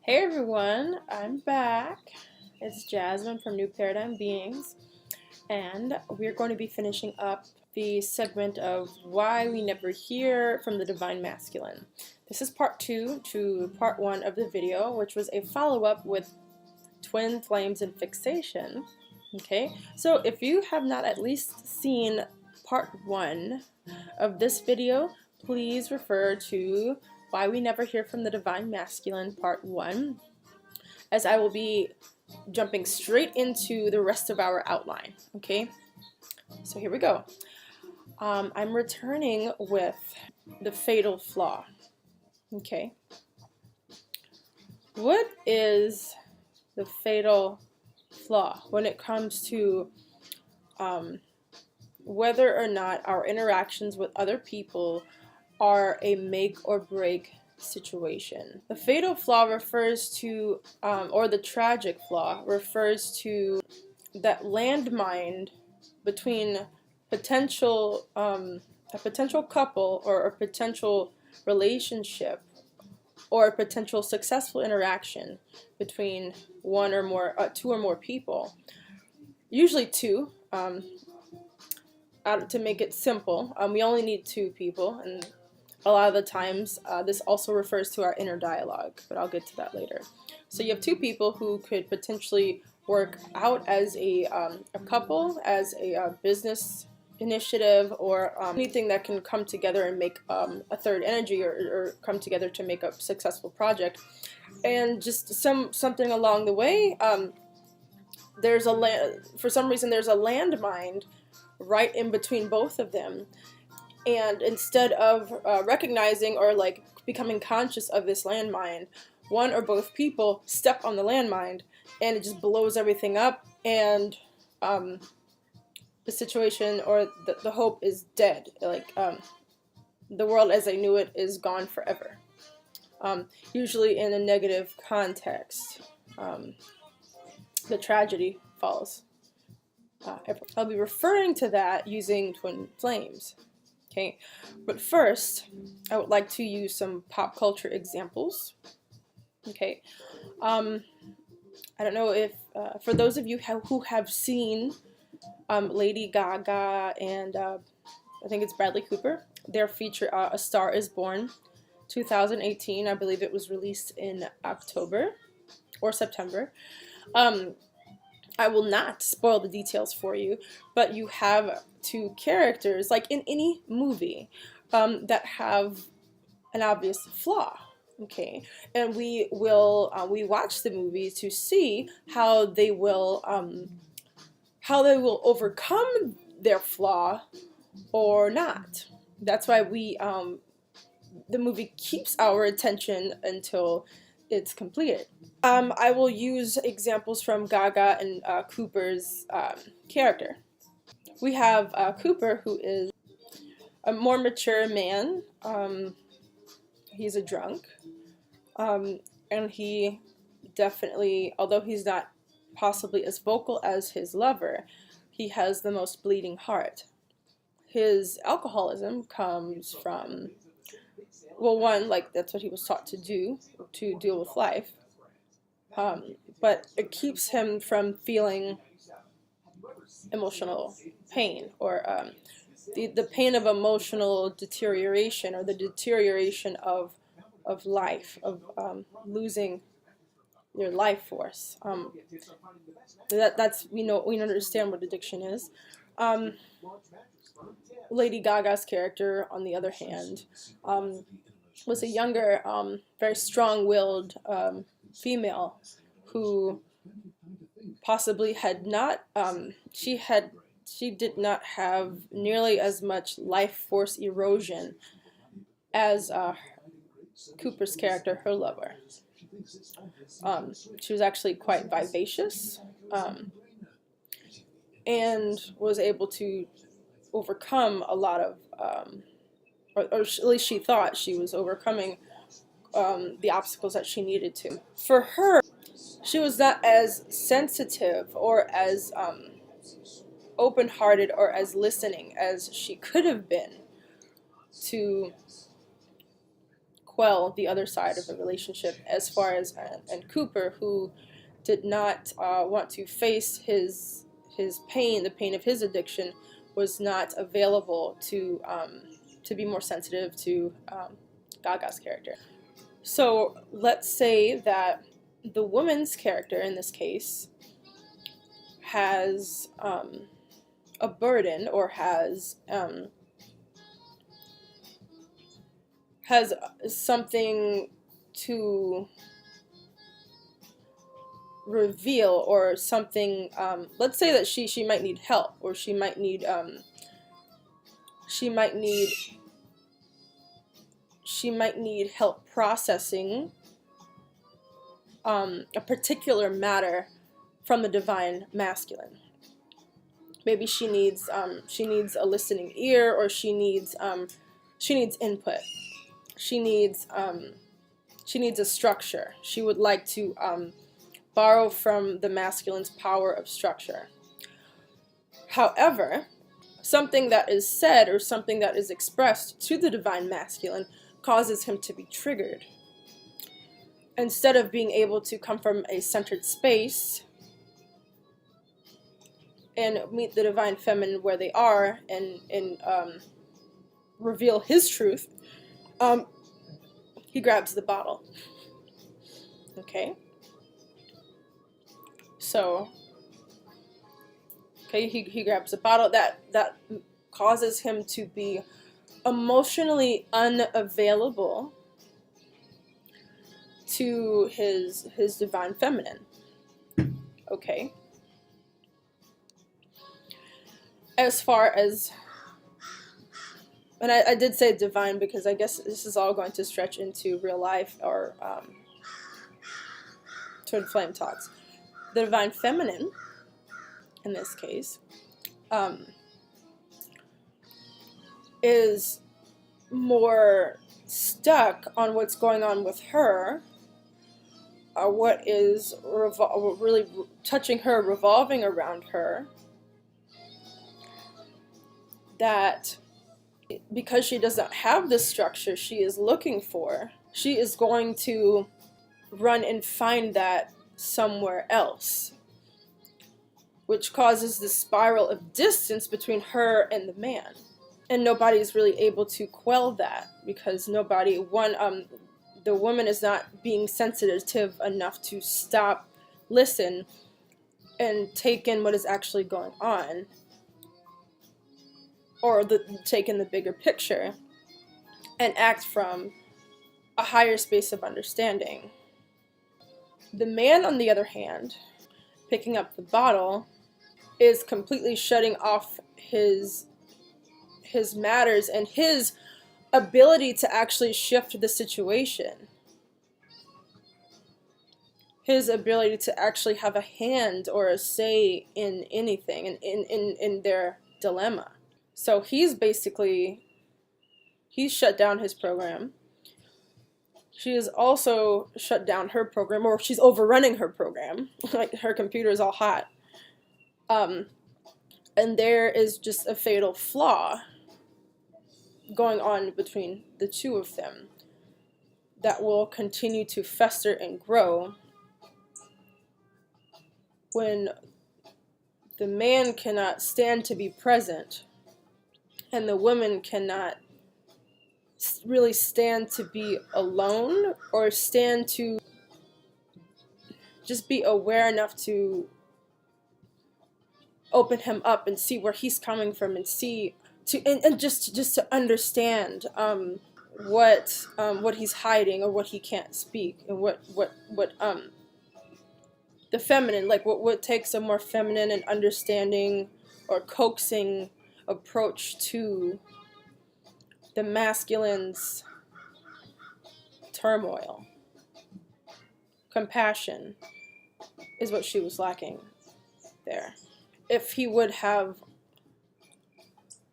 Hey everyone, I'm back. It's Jasmine from New Paradigm Beings, and we're going to be finishing up the segment of why we never hear from the Divine Masculine. This is part 2 to part 1 of the video, which was a follow-up with twin flames and fixation. Okay, so if you have not at least seen part 1 of this video, please refer to Why We Never Hear from the Divine Masculine Part 1, as I will be jumping straight into the rest of our outline. Okay, so here we go. I'm returning with the fatal flaw. Okay, what is the fatal flaw when it comes to whether or not our interactions with other people are a make or break situation? The fatal flaw refers to, or the tragic flaw refers to that landmine between potential, a potential couple or a potential relationship or a potential successful interaction between one or more, two or more people, usually two. To make it simple, we only need two people, and a lot of the times this also refers to our inner dialogue, but I'll get to that later. So you have two people who could potentially work out as a couple, as a business initiative, or anything that can come together and make a third energy, or come together to make a successful project. And just something along the way, for some reason there's a landmine right in between both of them, and instead of recognizing or like becoming conscious of this landmine, one or both people step on the landmine and it just blows everything up, and the situation or the hope is dead. Like the world as I knew it is gone forever, usually in a negative context. The tragedy falls. I'll be referring to that using twin flames. Okay, but first I would like to use some pop culture examples. Okay, I don't know if for those of you who have seen Lady Gaga and I think it's Bradley Cooper, their feature A Star Is Born 2018, I believe it was released in October or September. I will not spoil the details for you, but you have two characters, like in any movie, that have an obvious flaw. Okay, and we watch the movie to see how they will overcome their flaw or not. That's why the movie keeps our attention until it's completed. I will use examples from Gaga and Cooper's character. We have Cooper, who is a more mature man. He's a drunk, and he definitely, although he's not possibly as vocal as his lover, he has the most bleeding heart. His alcoholism comes from, well, one, like that's what he was taught to do to deal with life, but it keeps him from feeling emotional pain, or the pain of emotional deterioration, or the deterioration of life, of losing your life force. That's we understand what addiction is. Lady Gaga's character, on the other hand, was a younger, very strong-willed female who possibly had not, she did not have nearly as much life force erosion as Cooper's character, her lover. She was actually quite vivacious, and was able to overcome a lot of, or at least she thought she was overcoming the obstacles that she needed to. For her, she was not as sensitive or as open-hearted or as listening as she could have been to quell the other side of the relationship, as far as and Cooper, who did not want to face his pain, the pain of his addiction, was not available to be more sensitive to Gaga's character. So let's say that the woman's character in this case has a burden, or has something to reveal, or something. Let's say that she might need help, or she might need help processing a particular matter from the divine masculine. Maybe she needs a listening ear, or she needs input. She needs a structure. She would like to borrow from the masculine's power of structure. However, something that is said, or something that is expressed to the divine masculine, causes him to be triggered. Instead of being able to come from a centered space and meet the divine feminine where they are, and reveal his truth, he grabs the bottle. Okay? So, okay, he grabs the bottle. That causes him to be emotionally unavailable to his divine feminine. Okay? As far as, and I did say divine because I guess this is all going to stretch into real life, or twin flame talks. The divine feminine, in this case, is more stuck on what's going on with her, what is really touching her, revolving around her, that because she doesn't have the structure she is looking for, she is going to run and find that somewhere else, which causes the spiral of distance between her and the man. And nobody's really able to quell that, because the woman is not being sensitive enough to stop, listen, and take in what is actually going on, or take in the bigger picture, and act from a higher space of understanding. The man, on the other hand, picking up the bottle, is completely shutting off his matters and his ability to actually shift the situation. His ability to actually have a hand or a say in anything, and in their dilemma. So he's shut down his program. She has also shut down her program, or she's overrunning her program. Like, her computer is all hot. And there is just a fatal flaw going on between the two of them that will continue to fester and grow when the man cannot stand to be present, and the woman cannot really stand to be alone, or stand to just be aware enough to open him up and see where he's coming from, and just to understand what he's hiding, or what he can't speak, and what the feminine, like what takes a more feminine and understanding or coaxing approach to the masculine's turmoil. Compassion is what she was lacking there. If he would have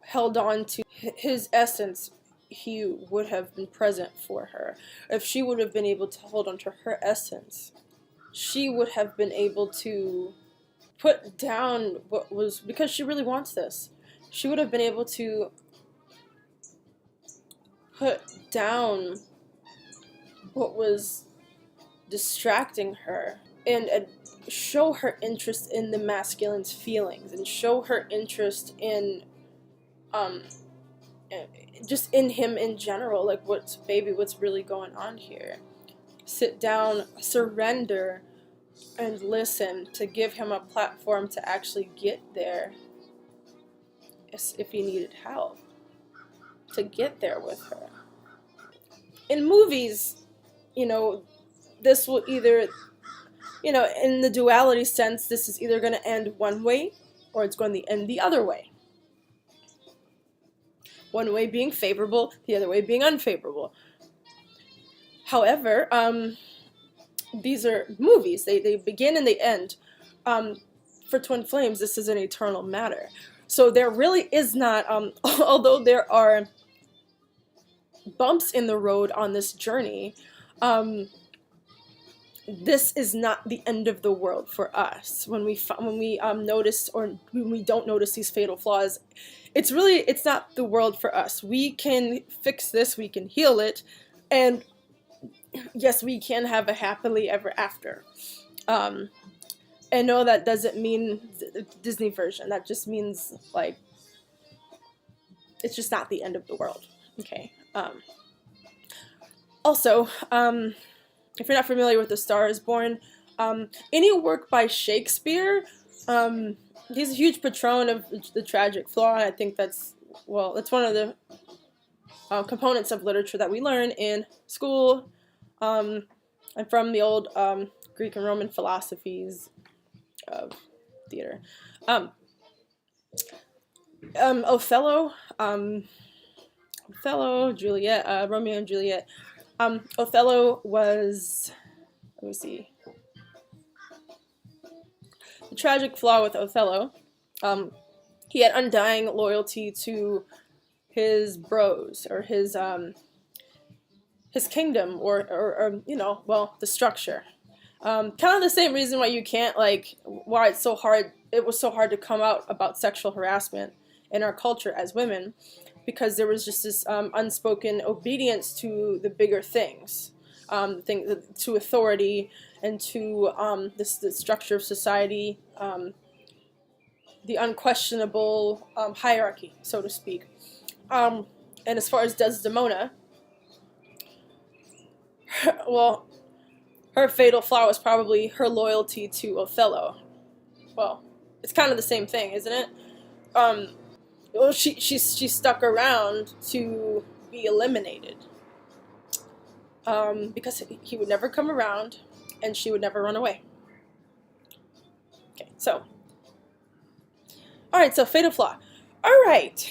held on to his essence, he would have been present for her. If she would have been able to hold on to her essence, she would have been able to put down what was, because she really wants this, she would have been able to put down what was distracting her, and show her interest in the masculine's feelings, and show her interest in um just in him in general, like what's really going on here. Sit down, surrender, and listen, to give him a platform to actually get there if he needed help, to get there with her. In movies, you know, this will either, in the duality sense, this is either going to end one way or it's going to end the other way. One way being favorable, the other way being unfavorable. However, these are movies. They begin and they end. For Twin Flames, this is an eternal matter. So there really is not, although there are bumps in the road on this journey, this is not the end of the world for us. When we notice, or when we don't notice these fatal flaws, it's not the world for us. We can fix this, we can heal it, and yes, we can have a happily ever after. And no, that doesn't mean the Disney version. That just means, like, it's just not the end of the world. Okay. Also, if you're not familiar with The Star is Born, any work by Shakespeare, he's a huge patron of the tragic flaw. I think that's one of the components of literature that we learn in school, and from the old Greek and Roman philosophies of theater. Othello, Juliet, Romeo and Juliet. Othello was, let me see, the tragic flaw with Othello, he had undying loyalty to his bros, or his kingdom, or the structure. Kind of the same reason why why it was so hard to come out about sexual harassment in our culture as women, because there was just this unspoken obedience to the bigger things, to authority, and to the structure of society, the unquestionable hierarchy, so to speak. And as far as Desdemona, her fatal flaw was probably her loyalty to Othello. Well, it's kind of the same thing, isn't it? She stuck around to be eliminated, because he would never come around, and she would never run away. Okay, so, all right, so fatal flaw. All right.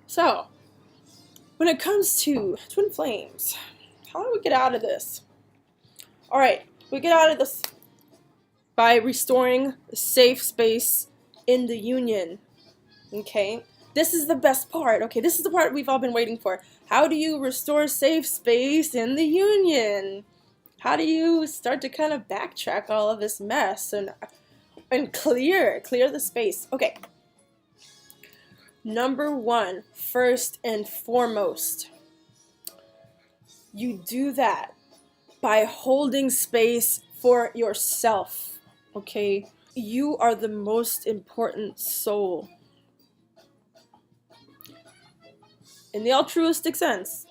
So, when it comes to Twin Flames, how do we get out of this? All right, we get out of this by restoring a safe space in the union. Okay, this is the best part. Okay, this is the part we've all been waiting for. How do you restore safe space in the union? How do you start to kind of backtrack all of this mess and clear the space? Okay. Number one, first and foremost, you do that by holding space for yourself, okay? You are the most important soul. In the altruistic sense,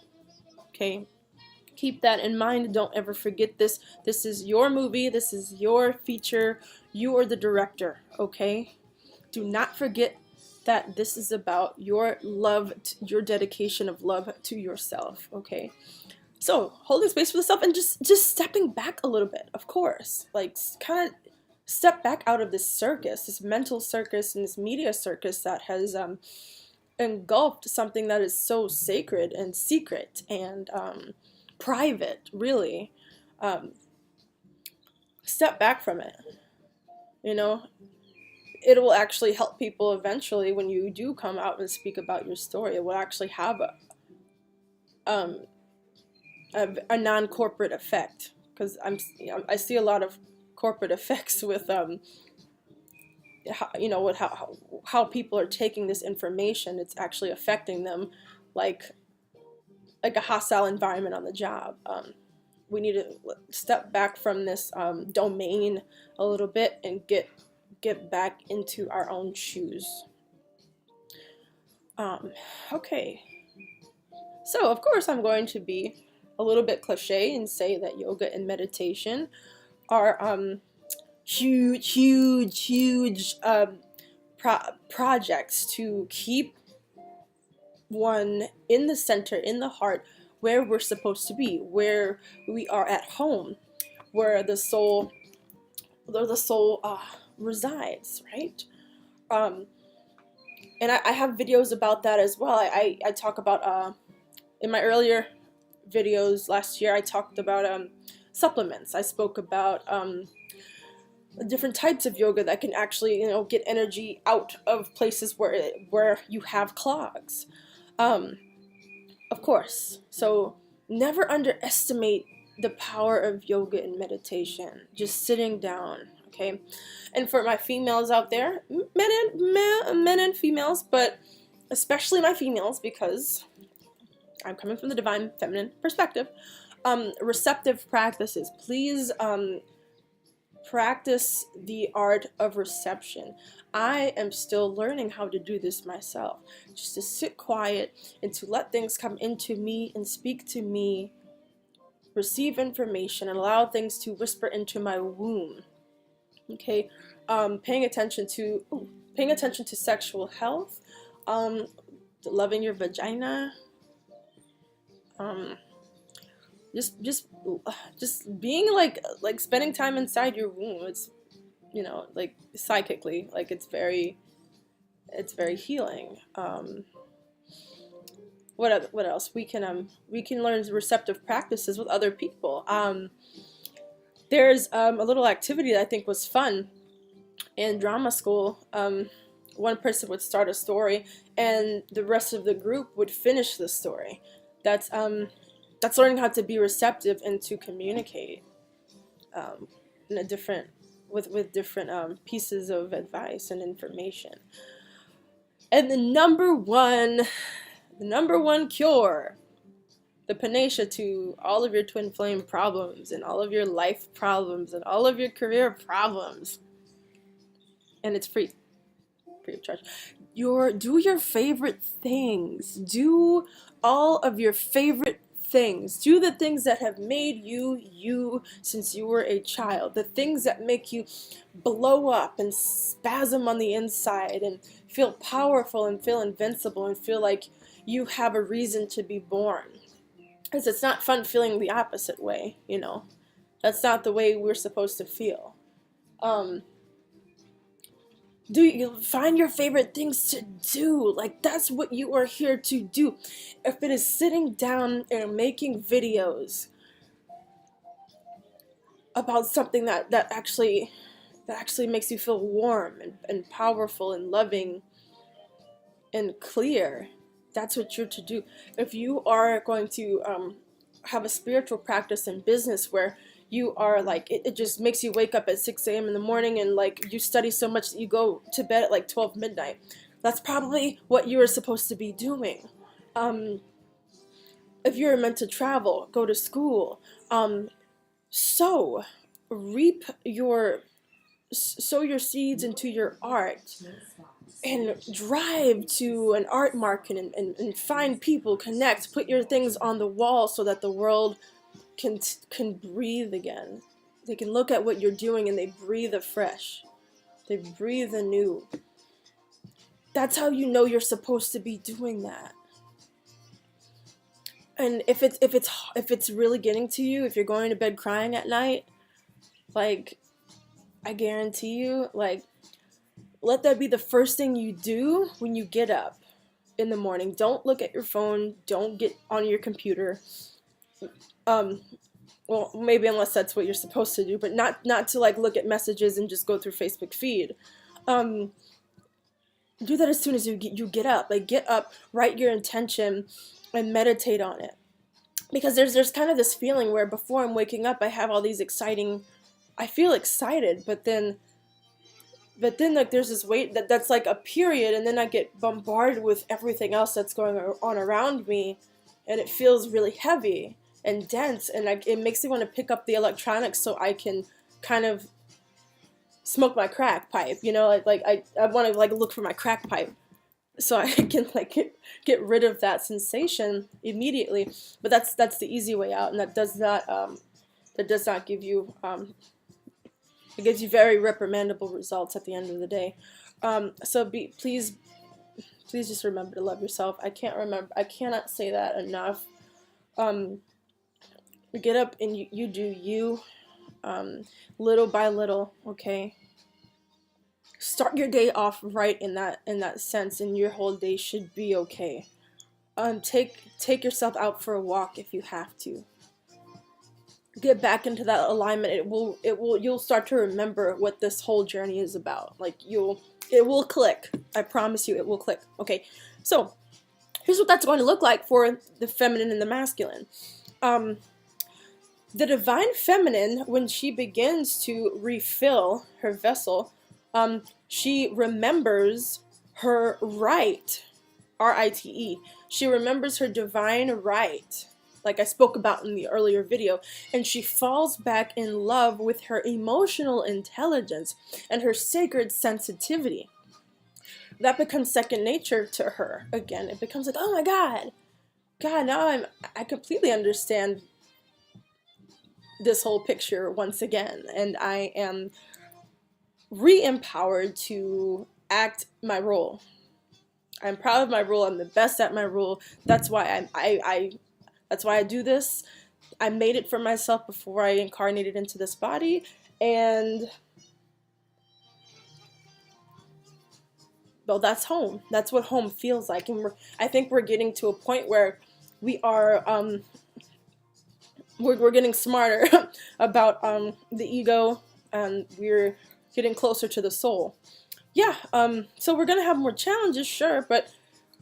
okay? Keep that in mind. Don't ever forget this. This is your movie. This is your feature. You are the director, okay? Do not forget that this is about your love, your dedication of love to yourself, okay? So, holding space for yourself and just stepping back a little bit, of course. Like, kind of step back out of this circus, this mental circus and this media circus that has engulfed something that is so sacred and secret and private, really. Step back from it, you know? It will actually help people eventually when you do come out and speak about your story. It will actually have a non-corporate effect, because I see a lot of corporate effects with how people are taking this information. It's actually affecting them, like like a hostile environment on the job. We need to step back from this domain a little bit and get back into our own shoes. Okay, so of course I'm going to be a little bit cliche and say that yoga and meditation are huge projects to keep one in the center, in the heart, where we're supposed to be, where we are at home, where the soul resides, right? And I have videos about that as well. I talk about in my earlier videos last year, I talked about supplements. I spoke about different types of yoga that can actually, get energy out of places where you have clogs. Of course. So never underestimate the power of yoga and meditation. Just sitting down, okay? And for my females out there, men and females, but especially my females, because I'm coming from the divine feminine perspective, receptive practices. Please practice the art of reception. I am still learning how to do this myself. Just to sit quiet and to let things come into me and speak to me, receive information, and allow things to whisper into my womb. Okay, paying attention to sexual health, loving your vagina, just being like spending time inside your womb. It's like psychically, like it's very healing. What else? We can learn receptive practices with other people. There's a little activity that I think was fun in drama school. One person would start a story and the rest of the group would finish the story. That's learning how to be receptive and to communicate in a different with different pieces of advice and information. And the number one cure, the panacea to all of your twin flame problems and all of your life problems and all of your career problems, and it's free of charge. Do your favorite things. Do all of your favorite things. Do the things that have made you since you were a child. The things that make you blow up and spasm on the inside and feel powerful and feel invincible and feel like you have a reason to be born. Because it's not fun feeling the opposite way, That's not the way we're supposed to feel. Do you find your favorite things to do? Like, that's what you are here to do. If it is sitting down and making videos about something that actually makes you feel warm and powerful and loving and clear, that's what you're to do. If you are going to have a spiritual practice in business where you are like, it just makes you wake up at 6 a.m. in the morning and like you study so much that you go to bed at like 12 midnight. That's probably what you are supposed to be doing. If you're meant to travel, go to school, sow your seeds into your art and drive to an art market and find people, connect, put your things on the wall so that the world can breathe again. They can look at what you're doing and they breathe afresh. They breathe anew. That's how you know you're supposed to be doing that. And if it's really getting to you, if you're going to bed crying at night, like, I guarantee you, like, let that be the first thing you do when you get up in the morning. Don't look at your phone. Don't get on your computer. Well, maybe unless that's what you're supposed to do, but not to like look at messages and just go through Facebook feed. Do that as soon as you get up. Like, get up, write your intention, and meditate on it. Because there's kind of this feeling where before I'm waking up, I have all these I feel excited, but then like there's this weight that's like a period, and then I get bombarded with everything else that's going on around me, and it feels really heavy and dense, and it makes me want to pick up the electronics so I can kind of smoke my crack pipe, you know, I want to like look for my crack pipe so I can like get rid of that sensation immediately. But that's the easy way out, and that does not give you it gives you very reprimandable results at the end of the day. So please just remember to love yourself. I cannot say that enough. Get up and you do you, little by little, okay? Start your day off right in that sense, and your whole day should be okay. Take yourself out for a walk if you have to. Get back into that alignment. You'll start to remember what this whole journey is about. Like it will click. I promise you it will click. Okay, so here's what that's going to look like for the feminine and the masculine. The divine feminine, when she begins to refill her vessel, she remembers her rite, R-I-T-E. She remembers her divine rite, like I spoke about in the earlier video, and she falls back in love with her emotional intelligence and her sacred sensitivity. That becomes second nature to her. Again, it becomes like, oh my God, now I completely understand this whole picture once again, and I am re-empowered to act my role. I'm proud of my role. I'm the best at my role. That's why that's why I do this. I made it for myself before I incarnated into this body, and well, that's home. That's what home feels like, and I think we're getting to a point where we are we're getting smarter about the ego, and we're getting closer to the soul. Yeah, so we're gonna have more challenges, sure, but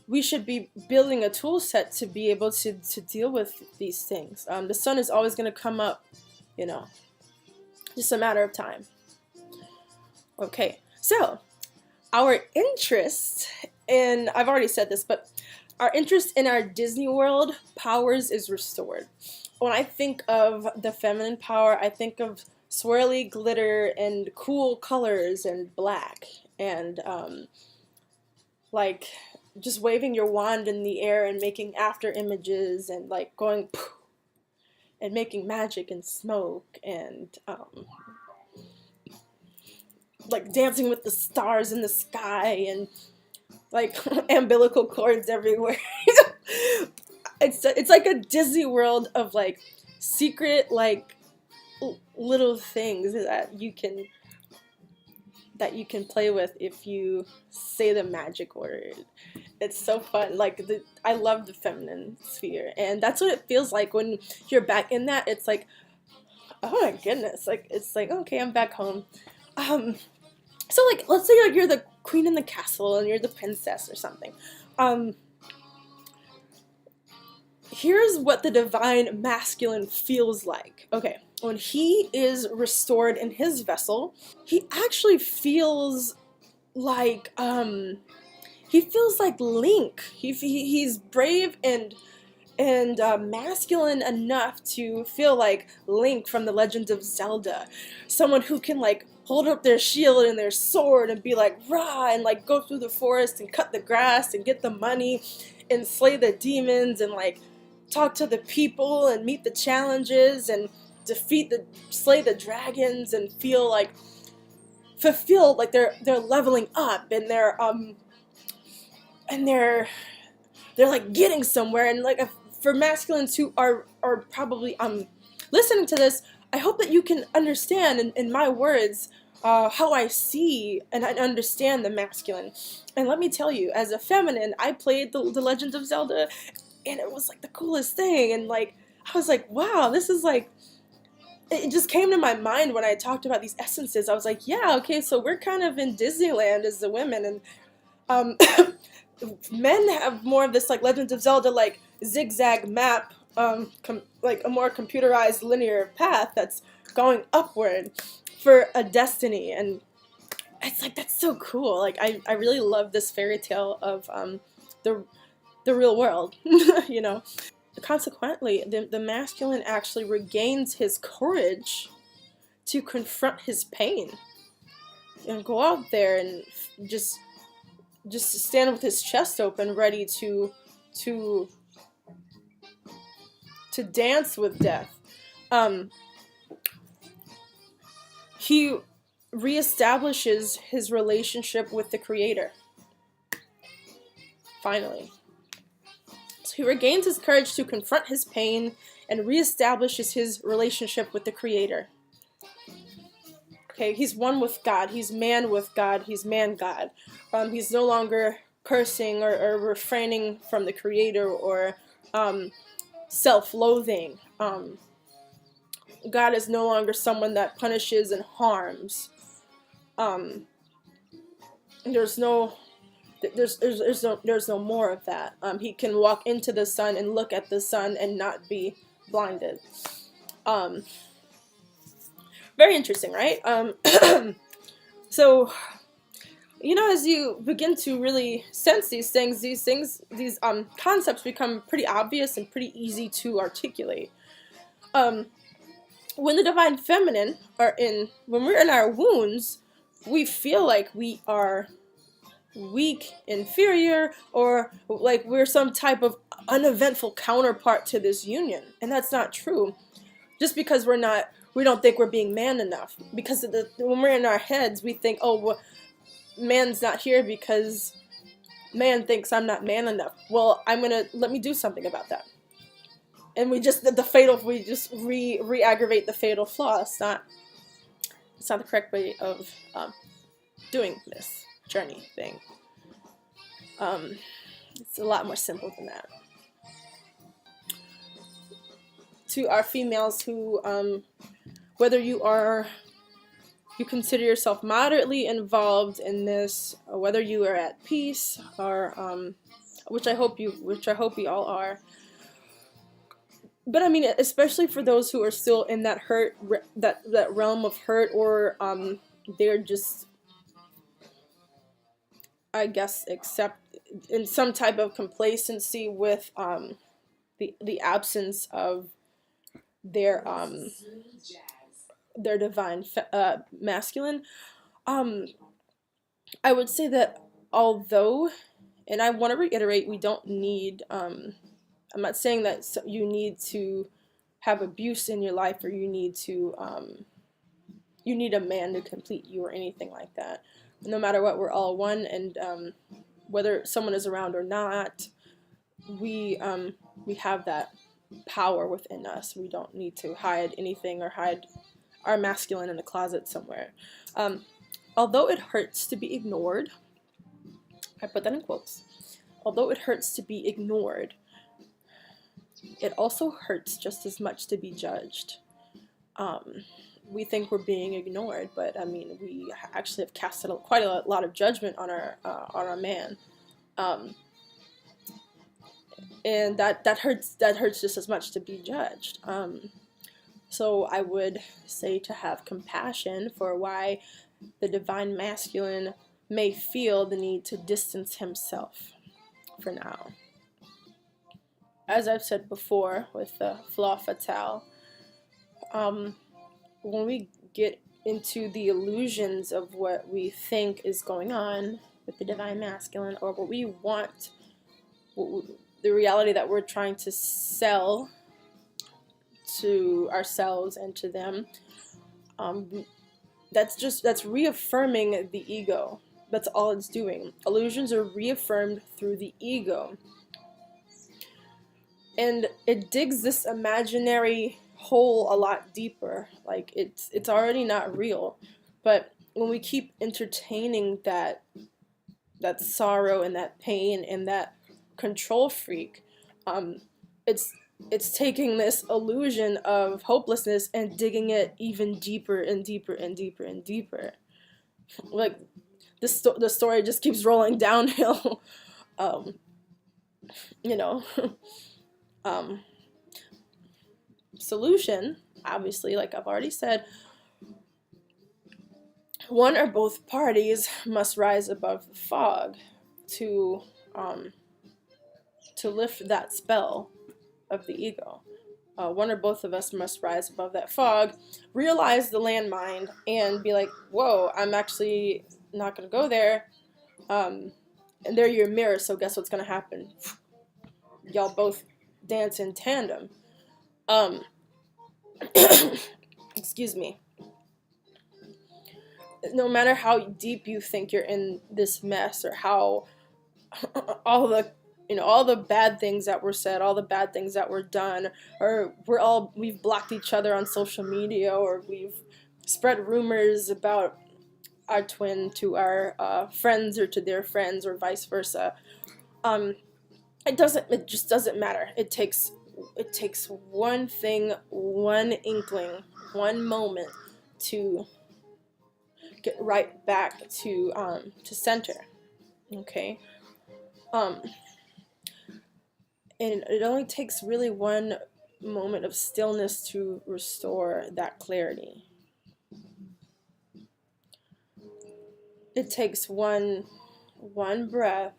we should be building a tool set to be able to deal with these things. The sun is always gonna come up, you know, just a matter of time. Okay, so our interest in, I've already said this, but our interest in our Disneyworld powers is restored. When I think of the feminine power, I think of swirly glitter and cool colors and black, and like just waving your wand in the air and making after images, and like going poof, and making magic and smoke, and like dancing with the stars in the sky, and like umbilical cords everywhere. It's like a Disney world of like secret like little things that you can play with if you say the magic word. It's so fun. Like I love the feminine sphere, and that's what it feels like when you're back in that. It's like, oh my goodness, like it's like, okay, I'm back home. So like, let's say you're the queen in the castle and you're the princess or something. Here's what the divine masculine feels like. Okay, when he is restored in his vessel, he actually feels like Link. He's brave and masculine enough to feel like Link from the Legend of Zelda. Someone who can like hold up their shield and their sword and be like, rah, and like go through the forest and cut the grass and get the money and slay the demons and like talk to the people and meet the challenges and slay the dragons and feel like fulfilled, like they're leveling up, and they're like getting somewhere. And like for masculines who are probably listening to this, I hope that you can understand in my words how I see and I understand the masculine. And let me tell you, as a feminine, I played the Legend of Zelda, and it was like the coolest thing. And like I was like, wow, this is like, it just came to my mind when I talked about these essences. I was like, yeah, okay, so we're kind of in Disneyland as the women, and men have more of this like Legend of Zelda like zigzag map, like a more computerized linear path that's going upward for a destiny. And it's like, that's so cool. Like I really love this fairy tale of the real world, you know. consequently, the masculine actually regains his courage to confront his pain and go out there and just stand with his chest open, ready to dance with death. He reestablishes his relationship with the Creator. Finally. So he regains his courage to confront his pain and reestablishes his relationship with the Creator. Okay, he's one with God. He's man with God. He's man God. He's no longer cursing or refraining from the Creator or self-loathing. God is no longer someone that punishes and harms. There's no more of that. He can walk into the sun and look at the sun and not be blinded. Very interesting, right? So, as you begin to really sense these concepts become pretty obvious and pretty easy to articulate. When the divine feminine when we're in our wounds, we feel like we are weak, inferior, or like we're some type of uneventful counterpart to this union. And that's not true. Just because we don't think we're being man enough. Because when we're in our heads, we think, oh, well, man's not here because man thinks I'm not man enough. Well, let me do something about that. And we just re-aggravate the fatal flaw. It's not the correct way of doing this journey thing. It's a lot more simple than that. To our females who, whether you consider yourself moderately involved in this, or whether you are at peace, or which I hope we all are. But I mean, especially for those who are still in that hurt, that realm of hurt, or they're just, I guess, accept in some type of complacency with the absence of their divine masculine. I would say that although, and I want to reiterate, we don't need. I'm not saying that you need to have abuse in your life, or you need a man to complete you or anything like that. No matter what, we're all one, and whether someone is around or not, we have that power within us. We don't need to hide anything or hide our masculine in the closet somewhere. Although it hurts to be ignored, I put that in quotes, although it hurts to be ignored, it also hurts just as much to be judged. We think we're being ignored, but I mean, we actually have casted quite a lot of judgment on our man, and that hurts just as much to be judged. So I would say to have compassion for why the divine masculine may feel the need to distance himself for now. As I've said before with the Flaw fatale, when we get into the illusions of what we think is going on with the divine masculine, or what we want, the reality that we're trying to sell to ourselves and to them, that's reaffirming the ego. That's all it's doing. Illusions are reaffirmed through the ego. And it digs this imaginary hole a lot deeper. Like, it's already not real. But when we keep entertaining that sorrow and that pain and that control freak, it's taking this illusion of hopelessness and digging it even deeper and deeper and deeper and deeper. Like, the story just keeps rolling downhill. Solution, obviously, like I've already said, one or both parties must rise above the fog to lift that spell of the ego. One or both of us must rise above that fog, realize the landmine, and be like, whoa, I'm actually not going to go there. And they're your mirror, so guess what's going to happen? Y'all both dance in tandem. Excuse me. No matter how deep you think you're in this mess, or how all the bad things that were said, all the bad things that were done, or we've blocked each other on social media, or we've spread rumors about our twin to our friends or to their friends, or vice versa. It just doesn't matter. It takes one thing, one inkling, one moment to get right back to center. Okay. And it only takes really one moment of stillness to restore that clarity. It takes one breath.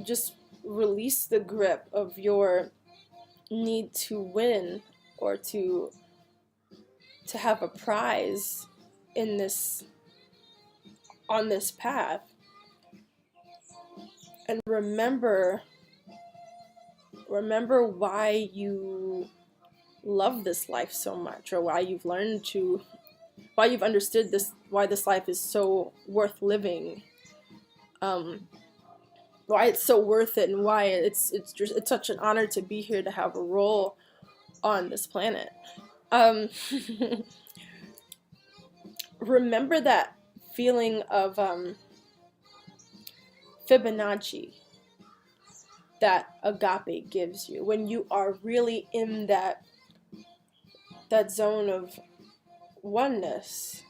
Just release the grip of your need to win, or to have a prize on this path, and remember why you love this life so much, or why you've understood why this life is so worth living, why it's so worth it, and why it's such an honor to be here, to have a role on this planet. Remember that feeling of Fibonacci that agape gives you when you are really in that zone of oneness.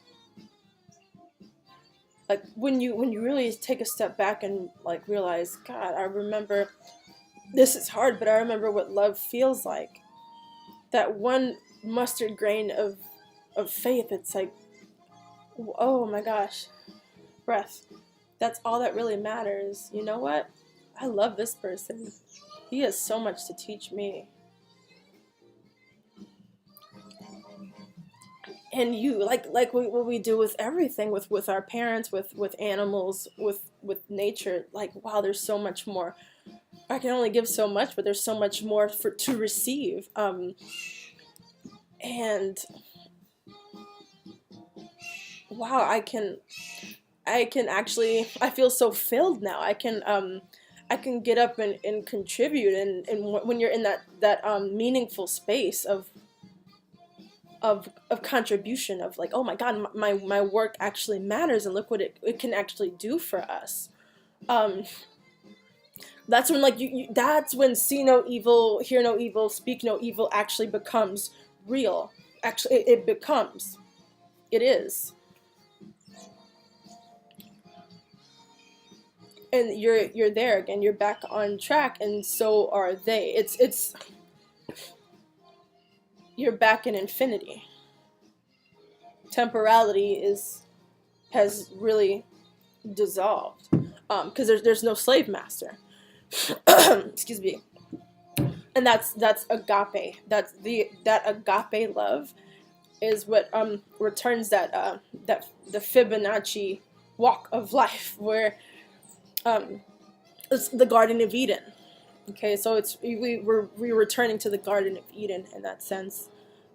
Like when you really take a step back and like realize, God, I remember this is hard, but I remember what love feels like. That one mustard grain of faith. It's like, oh my gosh, breath. That's all that really matters. You know what? I love this person. He has so much to teach me. And you, like what we do with everything, with our parents, with animals, with nature, like, wow, there's so much more. I can only give so much, but there's so much more to receive. And wow, I can actually, I feel so filled now. I can get up and contribute, and when you're in that meaningful space of contribution, of like, oh my God, my work actually matters, and look what it can actually do for us. That's when, like, that's when see no evil, hear no evil, speak no evil actually becomes real. Actually, it is. And you're there again, you're back on track, and so are they. It's you're back in infinity. Temporality has really dissolved, because there's no slave master. Excuse me. And that's agape. That agape love is what returns that the Fibonacci walk of life, where it's the Garden of Eden. Okay, so we're returning to the Garden of Eden in that sense.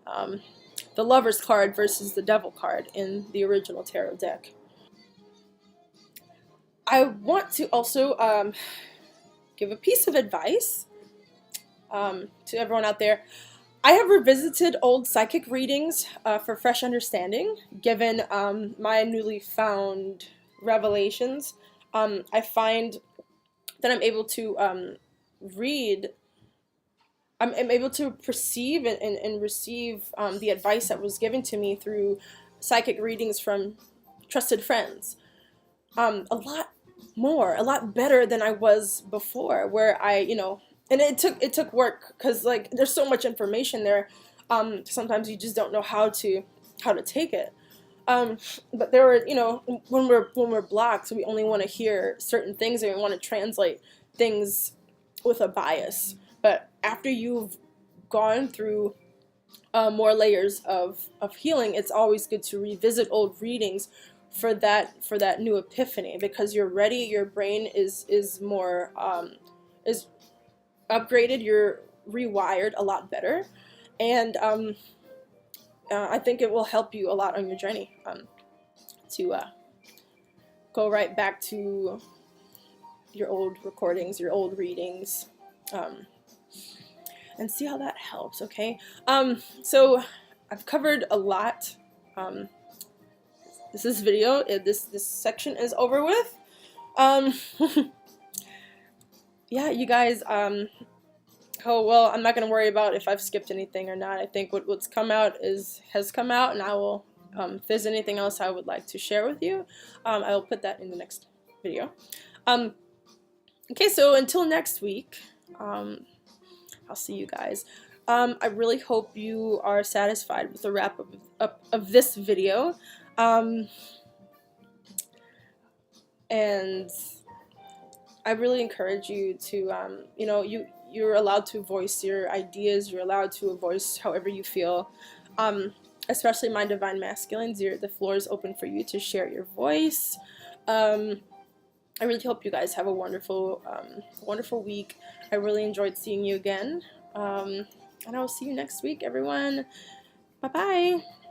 The Lover's card versus the Devil card in the original tarot deck. I want to also give a piece of advice to everyone out there. I have revisited old psychic readings for fresh understanding, given my newly found revelations. I find that I'm able to I'm able to perceive and receive the advice that was given to me through psychic readings from trusted friends. A lot better than I was before, where and it took work, because like there's so much information there. Sometimes you just don't know how to take it. But there were, when we're blocked, we only want to hear certain things, and we want to translate things with a bias. But after you've gone through more layers of healing, it's always good to revisit old readings for that new epiphany, because you're ready. Your brain is more is upgraded. You're rewired a lot better, and I think it will help you a lot on your journey to go right back to your old recordings, your old readings, and see how that helps. Okay, so I've covered a lot. This video, this section is over with. Yeah, you guys. Oh well, I'm not gonna worry about if I've skipped anything or not. I think what's come out has come out, and I will. If there's anything else I would like to share with you, I will put that in the next video. Okay, so until next week, I'll see you guys. I really hope you are satisfied with the wrap up of this video. And I really encourage you to, you know, you're allowed to voice your ideas. You're allowed to voice however you feel. Especially my divine masculines, the floor is open for you to share your voice. I really hope you guys have a wonderful, wonderful week. I really enjoyed seeing you again. And I will see you next week, everyone. Bye-bye.